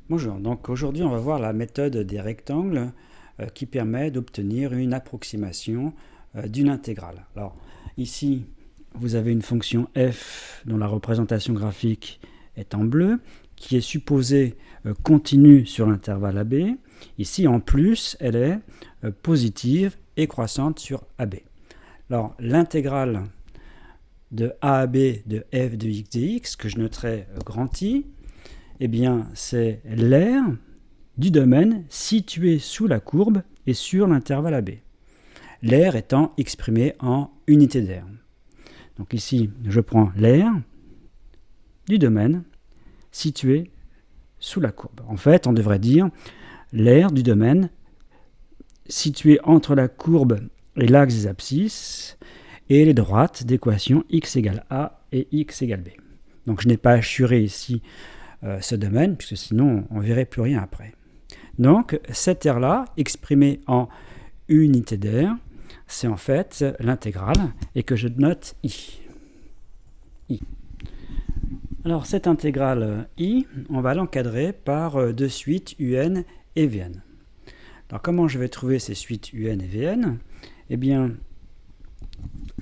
Bonjour, donc aujourd'hui on va voir la méthode des rectangles qui permet d'obtenir une approximation d'une intégrale. Alors ici vous avez une fonction f dont la représentation graphique est en bleu, qui est supposée continue sur l'intervalle AB. Ici en plus elle est positive et croissante sur AB. Alors l'intégrale de a à b de f de x dx, que je noterai grand I, eh bien, c'est l'aire du domaine situé sous la courbe et sur l'intervalle AB. L'aire étant exprimée en unité d'aire. Donc ici, je prends l'aire du domaine situé sous la courbe. En fait, on devrait dire l'aire du domaine situé entre la courbe et l'axe des abscisses et les droites d'équation x égale a et x égale b. Donc je n'ai pas assuré ici ce domaine, puisque sinon on ne verrait plus rien après. Donc cette aire-là, exprimée en unité d'aire, c'est en fait l'intégrale, et que je note I. Alors cette intégrale I, on va l'encadrer par deux suites UN et Vn. Alors comment je vais trouver ces suites UN et Vn? Eh bien,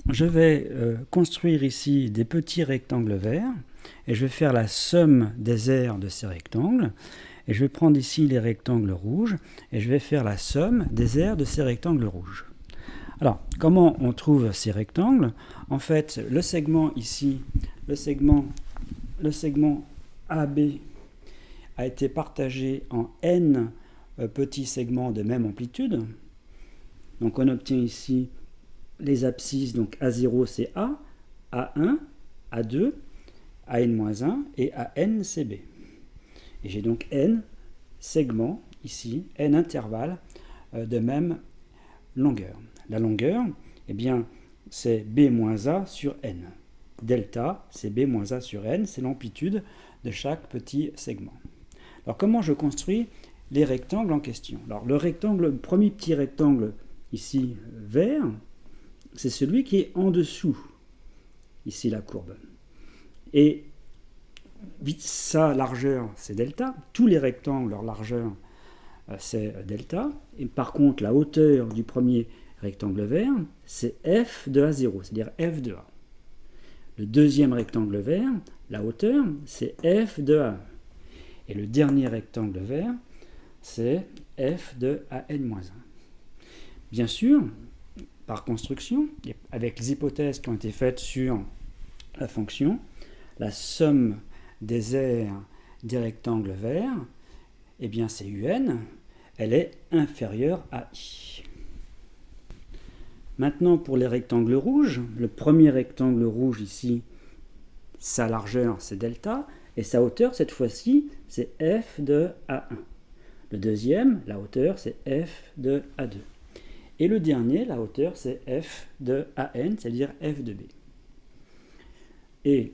je vais construire ici des petits rectangles verts, et je vais faire la somme des aires de ces rectangles, et je vais prendre ici les rectangles rouges, et je vais faire la somme des aires de ces rectangles rouges. Alors, comment on trouve ces rectangles? En fait, le segment ici, le segment AB a été partagé en n petits segments de même amplitude. Donc on obtient ici les abscisses, donc A0 c'est A, A1, A2, AN-1 et AN c'est B. Et j'ai donc N segments ici, N intervalles de même longueur. La longueur, eh bien, c'est B-A sur N. Delta, c'est B-A sur N, c'est l'amplitude de chaque petit segment. Alors comment je construis les rectangles en question? Alors le premier petit rectangle ici vert, c'est celui qui est en dessous, ici la courbe. Et sa largeur, c'est delta. Tous les rectangles, leur largeur, c'est delta. Et par contre, la hauteur du premier rectangle vert, c'est f de A0, c'est-à-dire f de A. Le deuxième rectangle vert, la hauteur, c'est f de A1. Et le dernier rectangle vert, c'est f de AN-1. Bien sûr, par construction, avec les hypothèses qui ont été faites sur la fonction, la somme des aires des rectangles verts, eh bien c'est UN, elle est inférieure à I. Maintenant pour les rectangles rouges, le premier rectangle rouge ici, sa largeur c'est delta, et sa hauteur cette fois-ci c'est f de A1. Le deuxième, la hauteur c'est f de A2. Et le dernier, la hauteur c'est f de AN, c'est-à-dire f de B. Et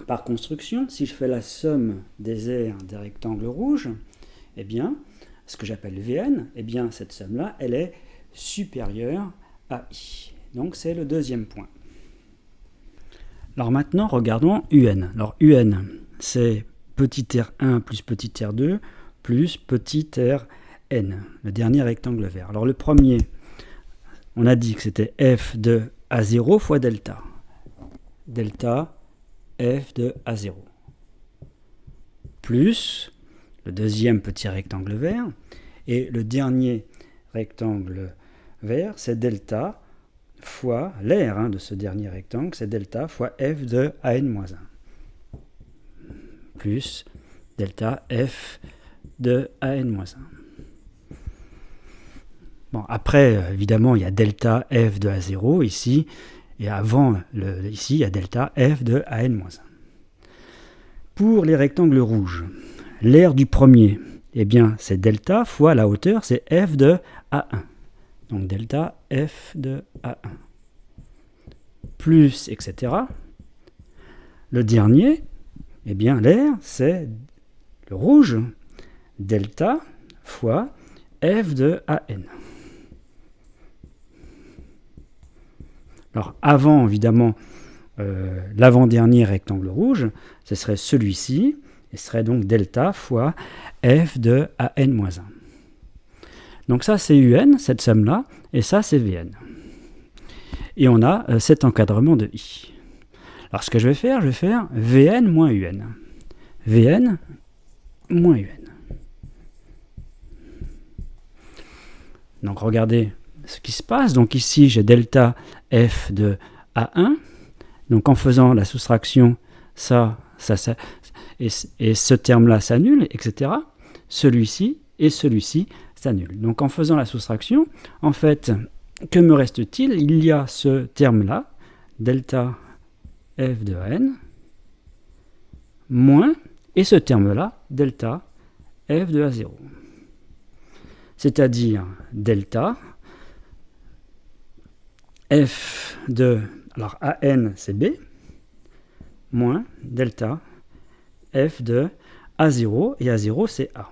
par construction, si je fais la somme des aires des rectangles rouges, eh bien, ce que j'appelle Vn, eh bien, cette somme-là, elle est supérieure à I. Donc, c'est le deuxième point. Alors maintenant, regardons UN. Alors, UN, c'est petit R1 plus petit R2 plus petit Rn, le dernier rectangle vert. Alors, le premier, on a dit que c'était f de A0 fois delta. Delta f de A0 plus le deuxième petit rectangle vert, et le dernier rectangle vert, c'est delta fois l'aire de ce dernier rectangle, c'est delta fois f de AN-1 plus delta f de AN-1. Bon, après, évidemment, il y a delta f de A0 ici, et avant, ici, il y a delta f de AN-1. Pour les rectangles rouges, l'aire du premier, eh bien, c'est delta fois la hauteur, c'est f de A1. Donc delta f de A1. Plus, etc. Le dernier, eh bien, l'aire, c'est le rouge, delta fois f de AN. Alors, avant, évidemment, l'avant-dernier rectangle rouge, ce serait celui-ci, Et ce serait donc delta fois f de an-1. Donc ça, c'est un, cette somme-là, et ça, c'est vn. Et on a cet encadrement de i. Alors ce que je vais faire vn moins un. vn moins un. Donc regardez ce qui se passe. Donc ici, j'ai delta f de A1. Donc en faisant la soustraction, ça et ce terme-là s'annule, etc. Celui-ci et celui-ci s'annulent. Donc en faisant la soustraction, en fait, que me reste-t-il? Il y a ce terme-là, delta f de n, moins, et ce terme-là, delta f de A0. C'est-à-dire delta f de, alors an c'est b, moins delta f de A0, et A0 c'est A.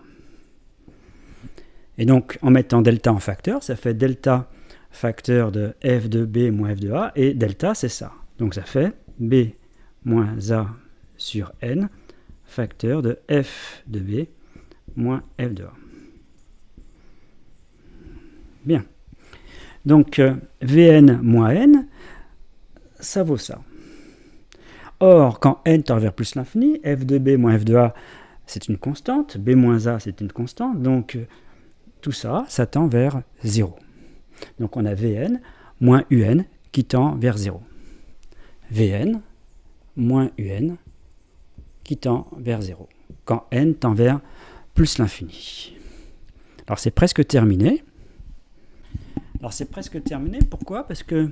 Et donc en mettant delta en facteur, ça fait delta facteur de f de b moins f de a, et delta c'est ça. Donc ça fait b moins a sur n, facteur de f de b moins f de a. Bien. Donc Vn moins n, ça vaut ça. Or, quand n tend vers plus l'infini, f de b moins f de a, c'est une constante, b moins a, c'est une constante, donc tout ça, ça tend vers 0. Donc on a Vn moins un qui tend vers 0. Vn moins un qui tend vers 0, quand n tend vers plus l'infini. Alors c'est presque terminé. Alors c'est presque terminé, pourquoi? Parce que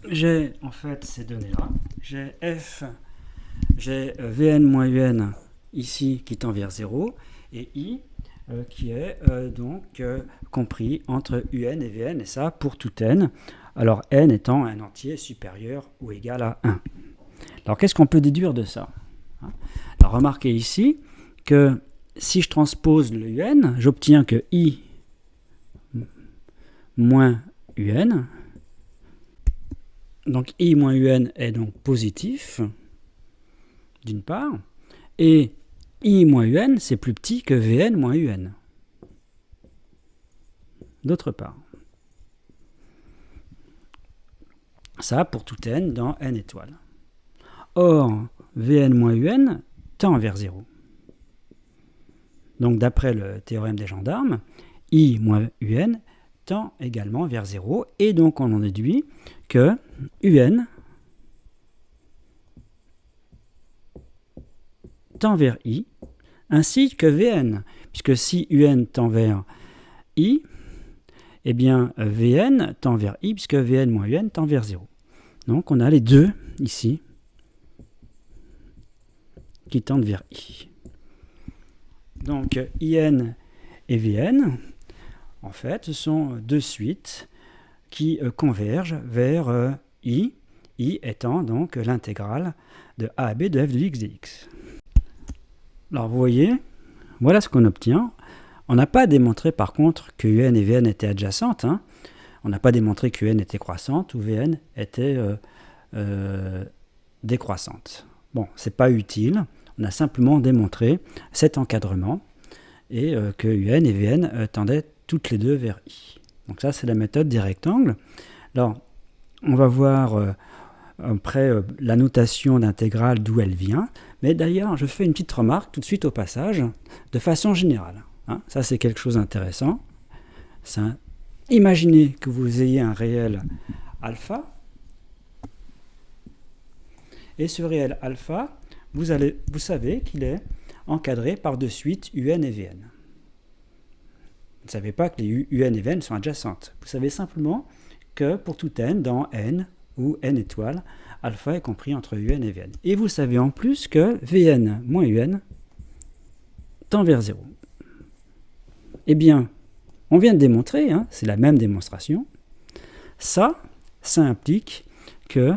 j'ai en fait ces données-là. J'ai Vn moins un ici qui tend vers 0, et I qui est donc compris entre un et Vn, et ça pour tout n. Alors n étant un entier supérieur ou égal à 1. Alors qu'est-ce qu'on peut déduire de ça? Alors remarquez ici que si je transpose le un, j'obtiens que I moins un, donc I moins un est donc positif, d'une part, et I moins un, c'est plus petit que Vn moins un, d'autre part. Ça pour tout n dans n étoiles. Or, Vn moins un tend vers 0. Donc d'après le théorème des gendarmes, I moins un tend également vers 0, et donc on en déduit que un tend vers I, ainsi que Vn, puisque si un tend vers I, eh bien Vn tend vers I, puisque Vn moins un tend vers 0. Donc on a les deux ici qui tendent vers I. Donc In et Vn, en fait, ce sont deux suites qui convergent vers I, I étant donc l'intégrale de A à B de f de x dx. Alors vous voyez, voilà ce qu'on obtient. On n'a pas démontré par contre que Un et Vn étaient adjacentes. On n'a pas démontré que Un était croissante ou Vn était décroissante. Bon, c'est pas utile. On a simplement démontré cet encadrement et que Un et Vn tendaient toutes les deux vers I. Donc ça, c'est la méthode des rectangles. Alors, on va voir après la notation d'intégrale d'où elle vient. Mais d'ailleurs, je fais une petite remarque tout de suite au passage, de façon générale. Ça, c'est quelque chose d'intéressant. Imaginez que vous ayez un réel alpha. Et ce réel alpha, vous savez qu'il est encadré par deux suites Un et Vn. Vous ne savez pas que les Un et Vn sont adjacentes. Vous savez simplement que pour tout n, dans n ou n étoiles, alpha est compris entre Un et Vn. Et vous savez en plus que Vn moins Un tend vers 0. Eh bien, on vient de démontrer, c'est la même démonstration, ça implique que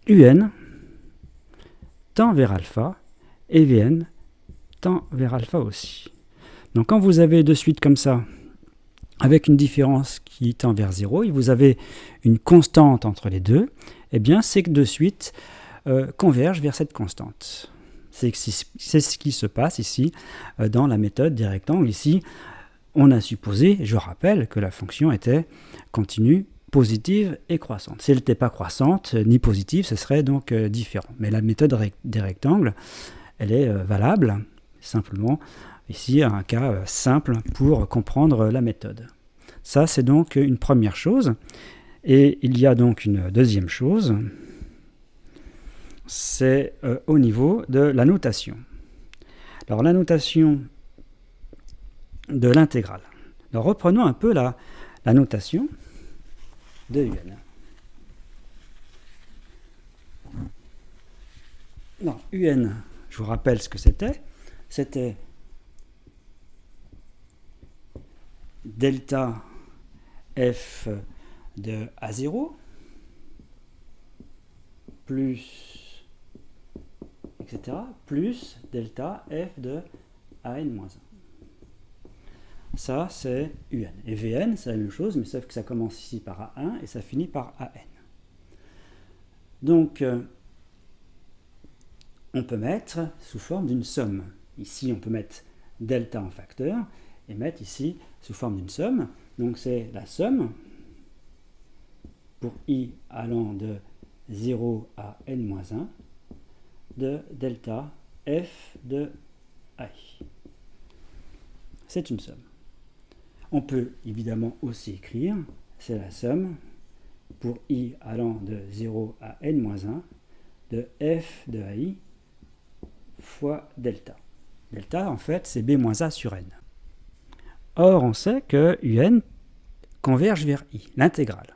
Un tend vers alpha et Vn tend vers alpha aussi. Donc quand vous avez deux suites comme ça, avec une différence qui tend vers 0, et vous avez une constante entre les deux, eh bien ces deux suites convergent vers cette constante. C'est ce qui se passe ici dans la méthode des rectangles. Ici, on a supposé, je rappelle, que la fonction était continue, positive et croissante. Si elle n'était pas croissante ni positive, ce serait donc différent. Mais la méthode des rectangles, elle est valable, simplement ici un cas simple pour comprendre la méthode. Ça, c'est donc une première chose. Et il y a donc une deuxième chose, c'est au niveau de la notation. Alors la notation de l'intégrale. Alors reprenons un peu la notation de UN. Non, UN, je vous rappelle ce que c'était. C'était delta f de A0 plus, etc., plus delta f de AN-1. Ça, c'est UN. Et Vn, c'est la même chose, mais sauf que ça commence ici par A1 et ça finit par AN. Donc, on peut mettre sous forme d'une somme. Ici, on peut mettre delta en facteur et mettre ici sous forme d'une somme. Donc, c'est la somme pour i allant de 0 à n-1 de delta f de ai. C'est une somme. On peut évidemment aussi écrire, c'est la somme pour i allant de 0 à n-1 de f de ai fois delta. Delta, en fait, c'est b-a sur n. Or, on sait que un converge vers i, l'intégrale.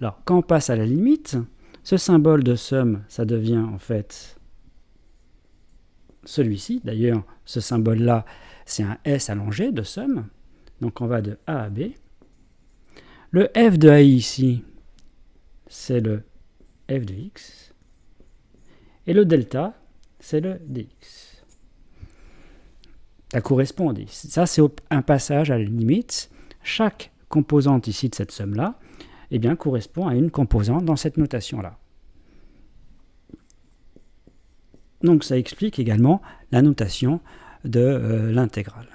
Alors, quand on passe à la limite, ce symbole de somme, ça devient en fait celui-ci. D'ailleurs, ce symbole-là, c'est un S allongé de somme. Donc, on va de A à B. Le f de ai ici, c'est le f de x. Et le delta, c'est le dx. Ça correspond. Ça, c'est un passage à la limite. Chaque composante ici de cette somme-là, eh bien, correspond à une composante dans cette notation-là. Donc, ça explique également la notation de l'intégrale.